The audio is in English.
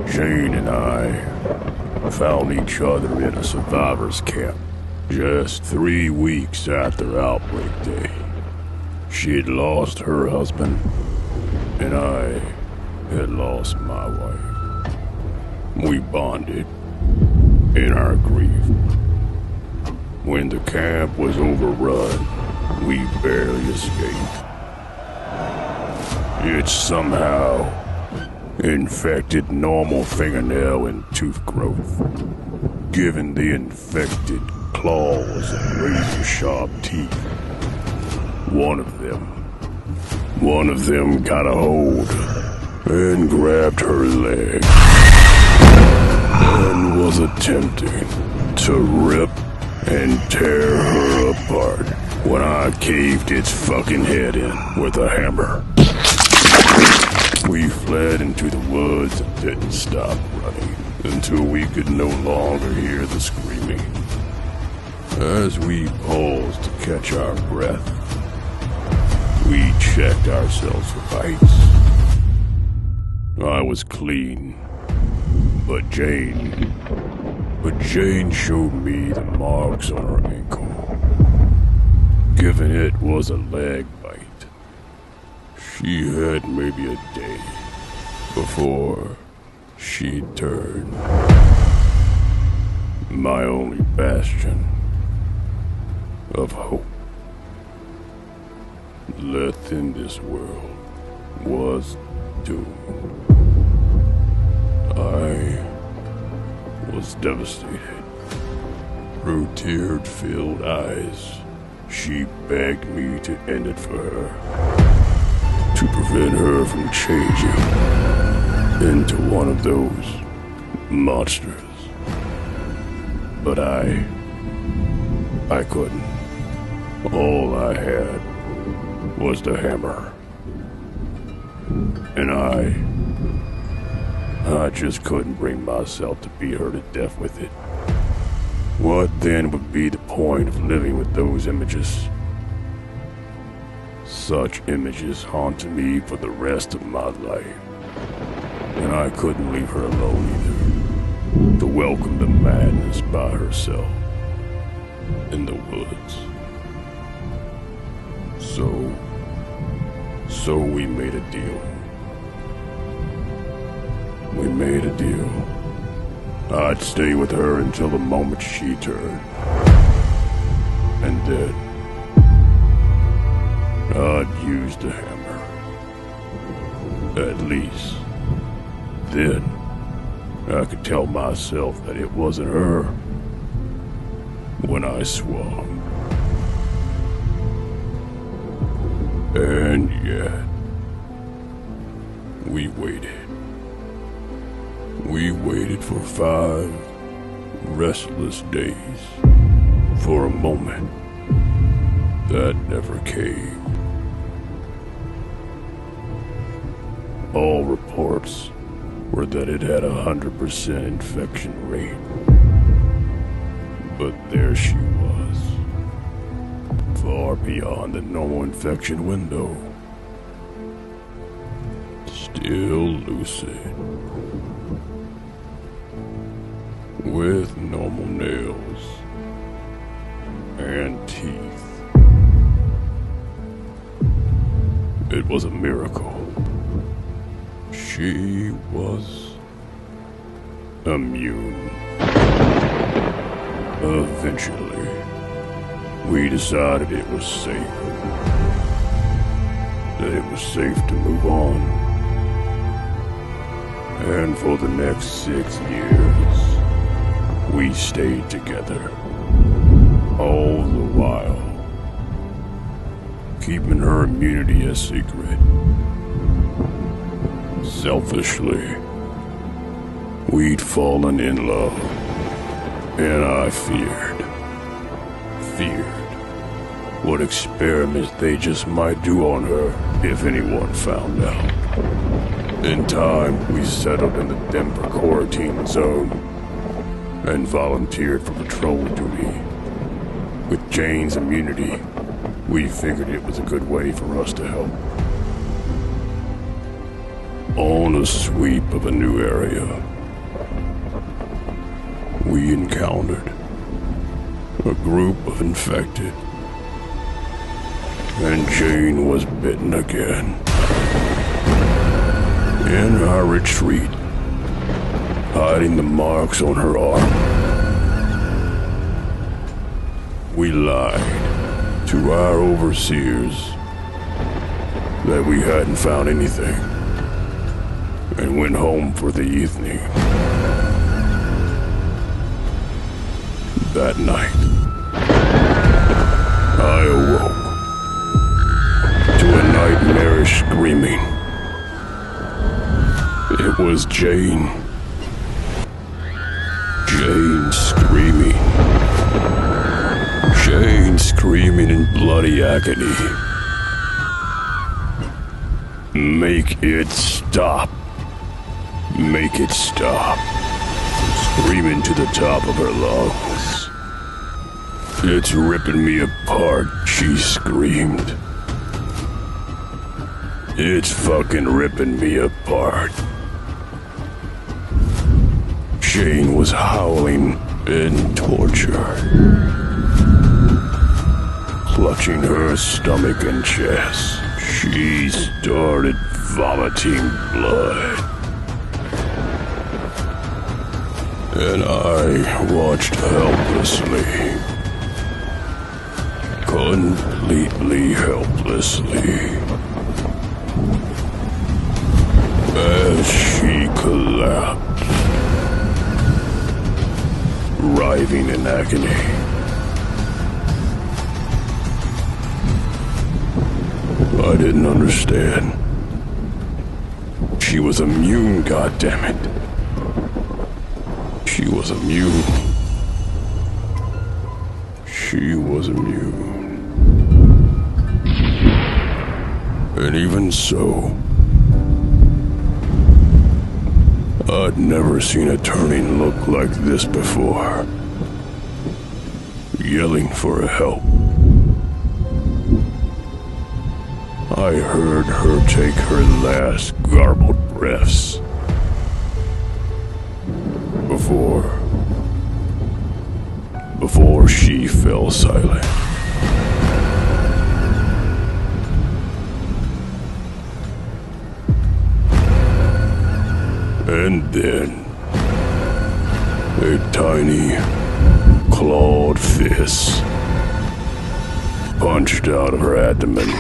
Jane and I found each other in a survivor's camp just 3 weeks after Outbreak Day. She'd lost her husband, and I had lost my wife. We bonded in our grief. When the camp was overrun, we barely escaped. It somehow infected normal fingernail and tooth growth, giving the infected claws and razor-sharp teeth. One of them got a hold and grabbed her leg and was attempting to rip and tear her apart when I caved its fucking head in with a hammer. We fled into the woods and didn't stop running until we could no longer hear the screaming. As we paused to catch our breath, we checked ourselves for bites. I was clean, but Jane showed me the marks on her ankle, given it was a leg bite. She had maybe a day before she turned. My only bastion of hope left in this world was doomed. I was devastated. Through tear-filled eyes, she begged me to end it for her, to prevent her from changing into one of those monsters. But I couldn't. All I had was the hammer. And I just couldn't bring myself to beat her to death with it. What then would be the point of living with those images? Such images haunted me for the rest of my life. And I couldn't leave her alone either, to welcome the madness by herself in the woods. So we made a deal. I'd stay with her until the moment she turned. And then I'd use the hammer. At least then I could tell myself that it wasn't her when I swung. And yet, we waited. We waited for 5 restless days for a moment that never came. All reports were that it had 100% infection rate. But there she was, far beyond the normal infection window, still lucid, with normal nails and teeth. It was a miracle. She was immune. Eventually, we decided it was safe. That it was safe to move on. And for the next 6 years, we stayed together. All the while, keeping her immunity a secret. Selfishly, we'd fallen in love, and I feared what experiments they just might do on her if anyone found out. In time, we settled in the Denver quarantine zone and volunteered for patrol duty. With Jane's immunity, we figured it was a good way for us to help. On a sweep of a new area, we encountered a group of infected, and Jane was bitten again. In our retreat, hiding the marks on her arm, we lied to our overseers that we hadn't found anything, and went home for the evening. That night, I awoke to a nightmarish screaming. It was Jane. Jane screaming. Jane screaming in bloody agony. Make it stop. Make it stop. Screaming to the top of her lungs. It's ripping me apart, she screamed. It's fucking ripping me apart. Jane was howling in torture, clutching her stomach and chest. She started vomiting blood, and I watched helplessly, completely helplessly, as she collapsed, writhing in agony. I didn't understand. She was immune, goddammit. She was immune. She was immune. And even so, I'd never seen a turning look like this before. Yelling for help. I heard her take her last garbled breaths before she fell silent. And then a tiny clawed fist punched out of her abdomen.